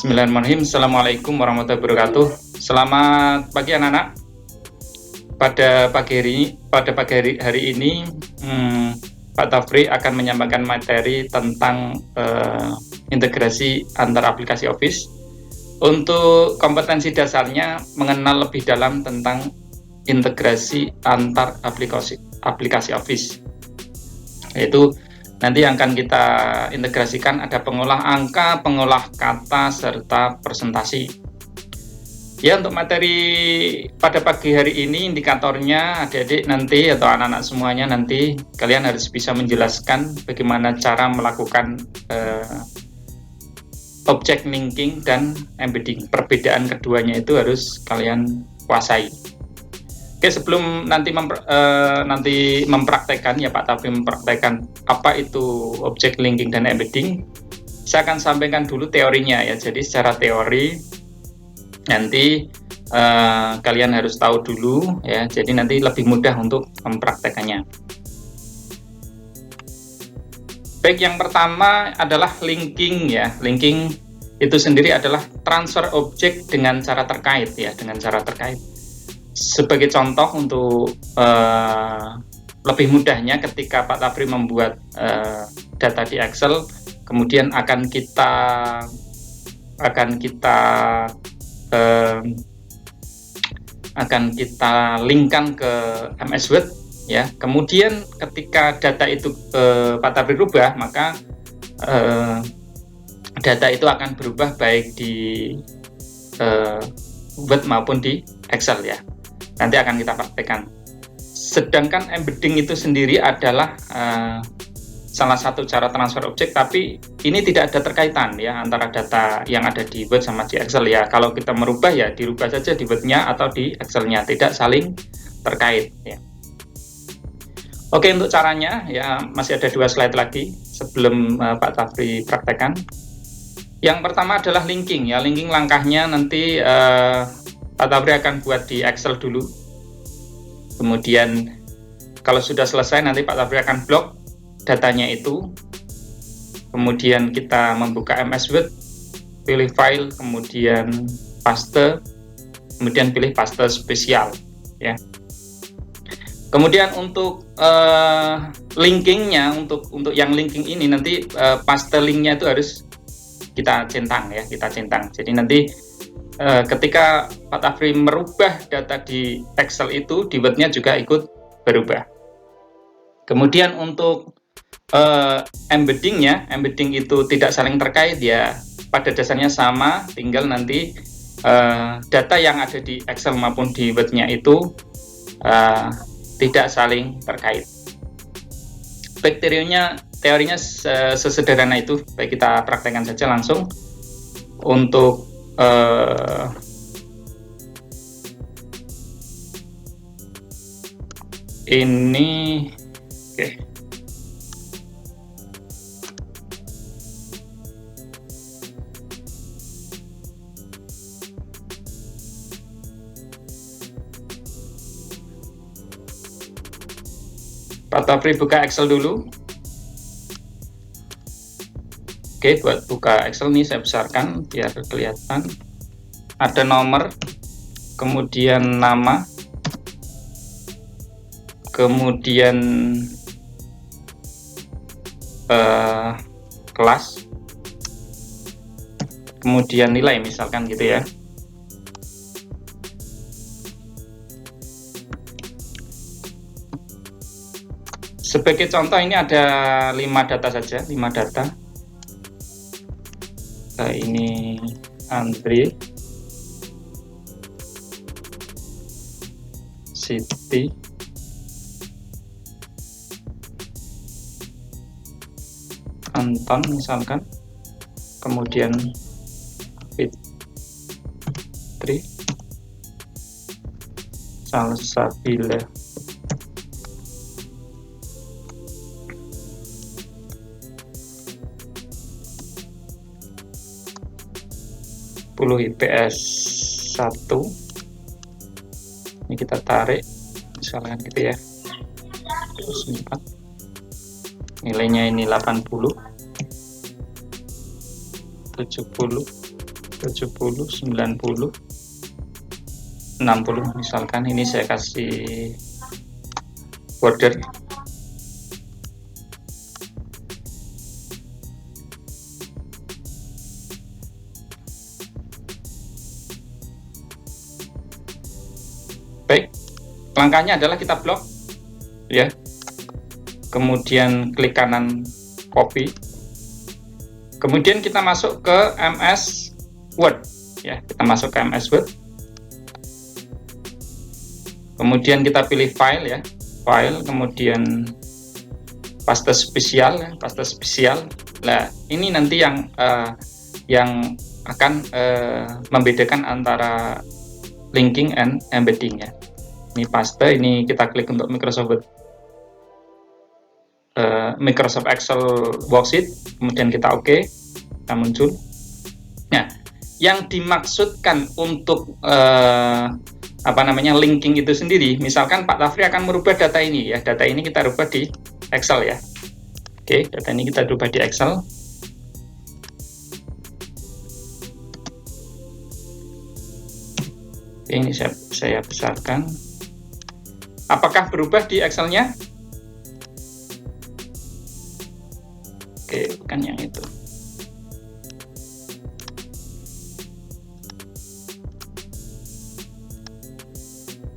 Bismillahirrahmanirrahim. Assalamualaikum warahmatullahi wabarakatuh. Selamat pagi anak-anak. Pada pagi hari ini Pak Tafri akan menyampaikan materi tentang integrasi antar aplikasi Office. Untuk kompetensi dasarnya mengenal lebih dalam tentang integrasi antar aplikasi Office. Yaitu nanti yang akan kita integrasikan ada pengolah angka, pengolah kata, serta presentasi. Ya, untuk materi pada pagi hari ini indikatornya adik-adik nanti atau anak-anak semuanya nanti kalian harus bisa menjelaskan bagaimana cara melakukan object linking dan embedding. Perbedaan keduanya itu harus kalian kuasai. Oke, sebelum nanti mempraktekkan ya Pak Tafri mempraktekkan apa itu object linking dan embedding, saya akan sampaikan dulu teorinya ya. Jadi secara teori nanti kalian harus tahu dulu ya. Jadi nanti lebih mudah untuk mempraktekannya. Baik, yang pertama adalah linking ya. Linking itu sendiri adalah transfer objek dengan cara terkait ya, dengan cara terkait. Sebagai contoh untuk lebih mudahnya ketika Pak Tafri membuat data di Excel, kemudian akan kita linkkan ke MS Word ya. Kemudian ketika data itu Pak Tafri rubah, maka data itu akan berubah baik di Word maupun di Excel ya. Nanti akan kita praktekkan. Sedangkan embedding itu sendiri adalah salah satu cara transfer objek, tapi ini tidak ada terkaitan ya antara data yang ada di Word sama di Excel ya. Kalau kita merubah ya dirubah saja di Word-nya atau di Excel-nya, tidak saling terkait ya. Oke, untuk caranya ya masih ada 2 slide lagi sebelum Pak Tafri praktekkan. Yang pertama adalah linking ya. Linking langkahnya nanti Pak Tafri akan buat di Excel dulu. Kemudian kalau sudah selesai nanti Pak Tafri akan blok datanya itu. Kemudian kita membuka MS Word, pilih file, kemudian paste, kemudian pilih paste spesial ya. Kemudian untuk linkingnya, untuk yang linking ini nanti paste linknya itu harus kita centang ya, kita centang. Jadi nanti ketika Pak Tafri merubah data di Excel itu, di Word-nya juga ikut berubah. Kemudian untuk embedding-nya, embedding itu tidak saling terkait ya, pada dasarnya sama, tinggal nanti data yang ada di Excel maupun di Word-nya itu tidak saling terkait. Baik, teorinya sesederhana itu. Baik, kita praktekkan saja langsung. Untuk ini oke. Pak Tafri buka Excel dulu. Oke, buat buka Excel nih saya besarkan biar kelihatan. Ada nomor, kemudian nama, kemudian kelas, kemudian nilai misalkan gitu ya. Sebagai contoh ini ada 5 data saja, 5 data. Ini Andre, Siti, Anton misalkan, kemudian Fitri, Salsabila, IPS 1. Ini kita tarik misalkan gitu ya, 4. Nilainya ini 80, 70, 70, 90, 60 misalkan. Ini saya kasih border. Baik, langkahnya adalah kita blok ya, kemudian klik kanan copy, kemudian kita masuk ke MS Word ya, kita masuk ke MS Word, kemudian kita pilih file ya, file, kemudian paste spesial ya, paste spesial. Nah, ini nanti yang akan membedakan antara linking and embedding ya. Ini paste, ini kita klik untuk Microsoft Word, Microsoft Excel worksheet, kemudian kita oke, kita muncul. Nah, yang dimaksudkan untuk linking itu sendiri, misalkan Pak Tafri akan merubah data ini ya, data ini kita rubah di Excel ya. Oke, data ini kita rubah di Excel. Oke, ini saya besarkan. Apakah berubah di Excel-nya? Oke, bukan yang itu.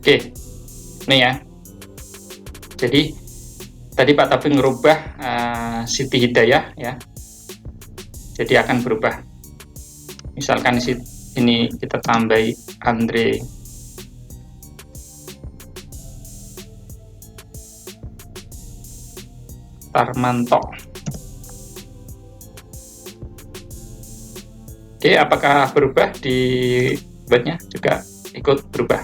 Oke, ini ya. Jadi tadi Pak Tafri ngerubah Siti Hidayah ya. Jadi akan berubah. Misalkan ini kita tambahi Andre Tarmanto. Oke, apakah berubah di webnya? Juga ikut berubah.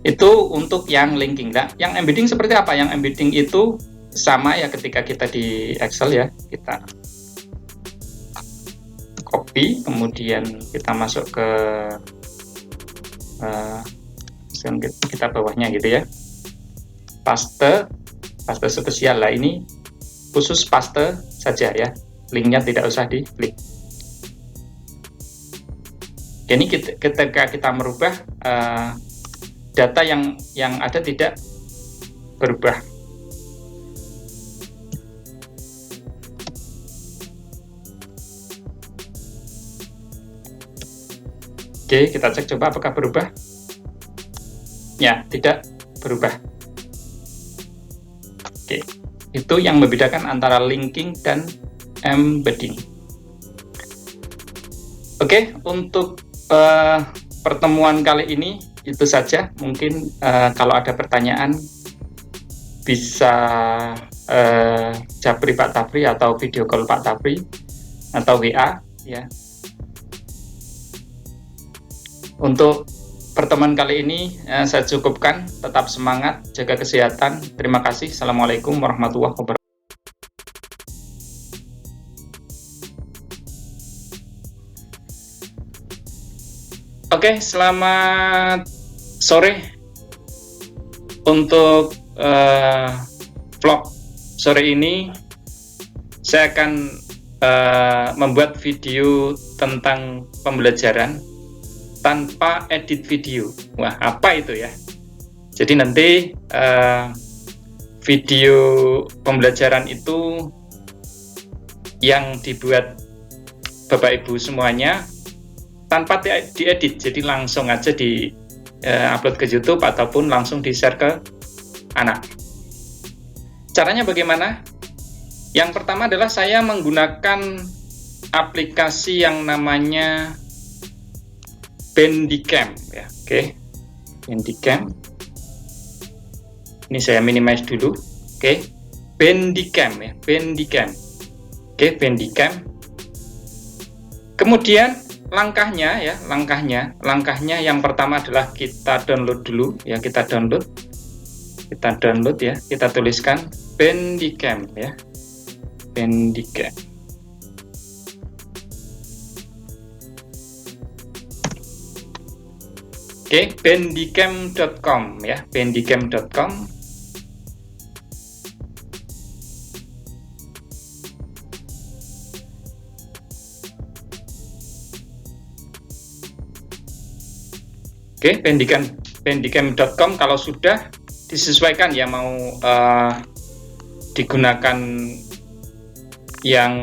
Itu untuk yang linking. Nah, yang embedding seperti apa? Yang embedding itu sama ya ketika kita di Excel ya, kita copy, kemudian kita masuk ke kita bawahnya gitu ya, paste spesial. Lah, ini khusus paste saja ya, linknya tidak usah diklik. Ini ketika kita merubah data yang ada tidak berubah. Oke, kita cek coba apakah berubah. Ya, tidak berubah. Oke, itu yang membedakan antara linking dan embedding. Oke, untuk pertemuan kali ini itu saja. Mungkin kalau ada pertanyaan bisa japri Pak Tafri atau video call Pak Tafri atau WA ya. Untuk pertemuan kali ini saya cukupkan. Tetap semangat, jaga kesehatan. Terima kasih. Assalamualaikum warahmatullahi wabarakatuh. Oke, selamat sore. Untuk vlog sore ini saya akan membuat video tentang pembelajaran tanpa edit video. Wah, apa itu ya? Jadi nanti video pembelajaran itu yang dibuat Bapak Ibu semuanya tanpa diedit, jadi langsung aja di upload ke YouTube ataupun langsung di share ke anak. Caranya bagaimana? Yang pertama adalah saya menggunakan aplikasi yang namanya Bandicam ya. Oke, Bandicam. Ini saya minimize dulu. Oke, Bandicam ya, Bandicam. Oke, Bandicam. Kemudian langkahnya ya, langkahnya yang pertama adalah kita download dulu ya, kita download ya, kita tuliskan Bandicam ya, Bandicam. Oke, bandicam.com ya, bandicam.com. Oke, bandicam.com kalau sudah disesuaikan ya, mau digunakan yang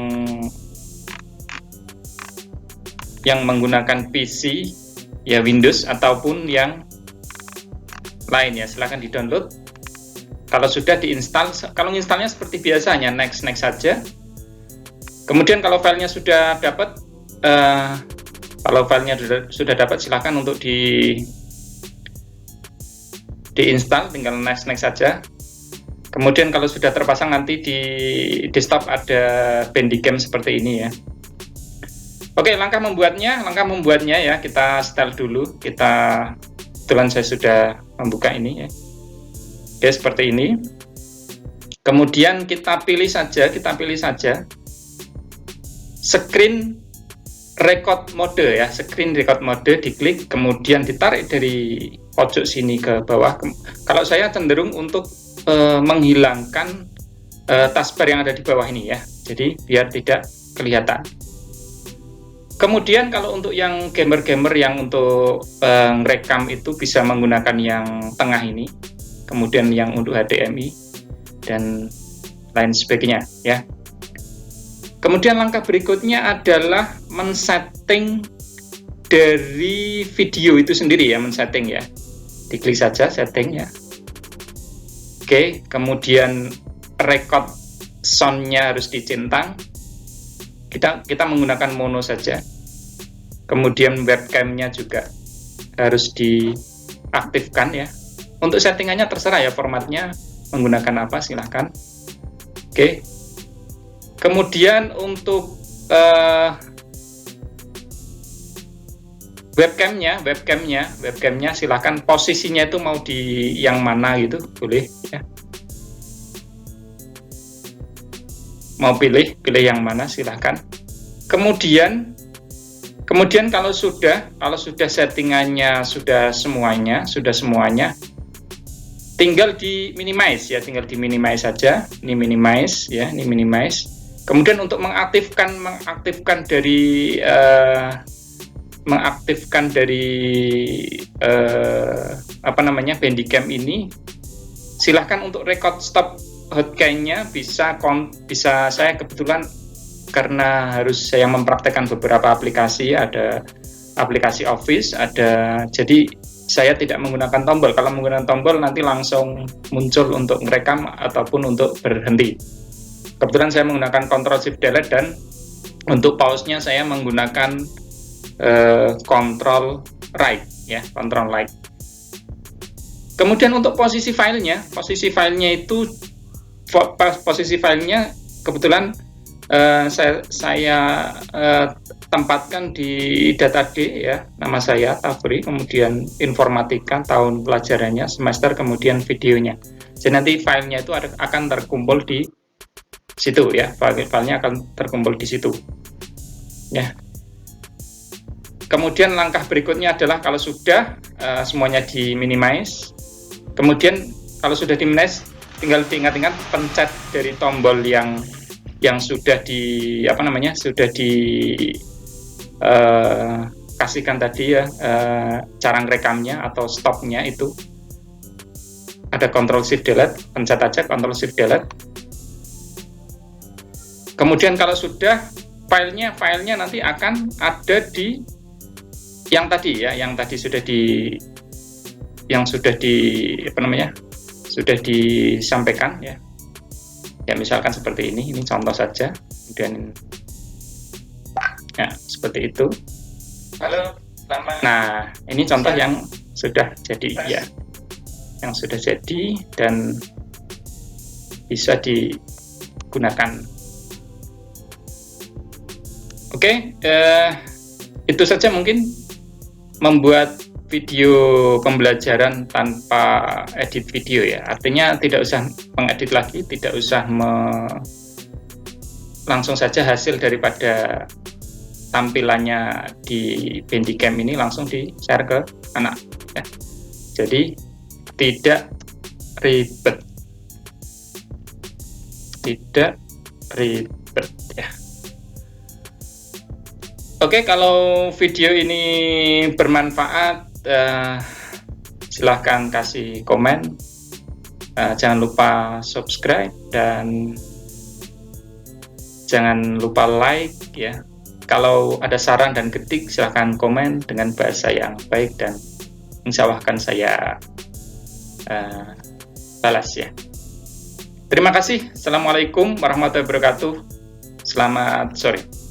menggunakan PC ya, Windows ataupun yang lain ya, silahkan di-download. Kalau sudah diinstal, kalau installnya seperti biasanya next saja. Kemudian kalau filenya sudah dapat, sudah dapat, silahkan untuk diinstal, tinggal next saja. Kemudian kalau sudah terpasang, nanti di desktop ada Bandicam seperti ini ya. Oke, langkah membuatnya ya, kita setel dulu. Kebetulan saya sudah membuka ini ya. Oke, seperti ini. Kemudian kita pilih saja screen record mode ya, screen record mode, diklik, kemudian ditarik dari pojok sini ke bawah. Kalau saya cenderung untuk menghilangkan taskbar yang ada di bawah ini ya, jadi biar tidak kelihatan. Kemudian kalau untuk yang gamer yang untuk ngerekam itu bisa menggunakan yang tengah ini, kemudian yang untuk HDMI dan lain sebagainya ya. Kemudian langkah berikutnya adalah men-setting dari video itu sendiri ya, men-setting ya. Diklik saja setting ya. Oke, kemudian record sound-nya harus dicentang. Kita menggunakan mono saja. Kemudian webcam-nya juga harus diaktifkan ya. Untuk settingannya terserah ya, formatnya menggunakan apa, silahkan. Oke. Kemudian untuk webcamnya silahkan posisinya itu mau di yang mana gitu, boleh ya. Mau pilih yang mana, silahkan. Kemudian kalau sudah settingannya sudah semuanya, tinggal di minimize ya, saja. Ini minimize ya, ini minimize. Kemudian untuk mengaktifkan Bandicam ini, silahkan untuk record stop hotkey-nya bisa saya kebetulan karena harus saya mempraktekkan beberapa aplikasi, ada aplikasi Office, jadi saya tidak menggunakan tombol. Kalau menggunakan tombol nanti langsung muncul untuk merekam ataupun untuk berhenti. Kebetulan saya menggunakan Ctrl Shift Delete, dan untuk pause-nya saya menggunakan Ctrl Right ya, Ctrl Right. Kemudian untuk posisi filenya kebetulan saya tempatkan di data D ya, nama saya Tafri, kemudian informatika, tahun pelajarannya, semester, kemudian videonya. Jadi nanti filenya itu akan terkumpul di situ ya, filenya akan terkumpul di situ ya. Kemudian langkah berikutnya adalah kalau sudah semuanya di minimize, kemudian kalau sudah di minimize, tinggal diingat-ingat pencet dari tombol yang sudah kasihkan tadi ya, cara ngerekamnya atau stopnya itu ada Ctrl Shift Delete, pencet aja Ctrl Shift Delete. Kemudian kalau sudah filenya nanti akan ada di yang tadi ya, sudah disampaikan ya. Ya misalkan seperti ini contoh saja, kemudian ya seperti itu. Halo, selamat. Nah, ini contoh yang sudah jadi ya, yang sudah jadi dan bisa digunakan. Oke, itu saja mungkin membuat video pembelajaran tanpa edit video ya. Artinya tidak usah mengedit lagi, tidak usah langsung saja hasil daripada tampilannya di Bandicam ini langsung di-share ke anak ya. Jadi tidak ribet ya. Oke, kalau video ini bermanfaat, silahkan kasih komen, jangan lupa subscribe dan jangan lupa like ya. Kalau ada saran dan kritik silahkan komen dengan bahasa yang baik dan insya Allah akan saya balas ya. Terima kasih. Assalamualaikum warahmatullahi wabarakatuh. Selamat sore.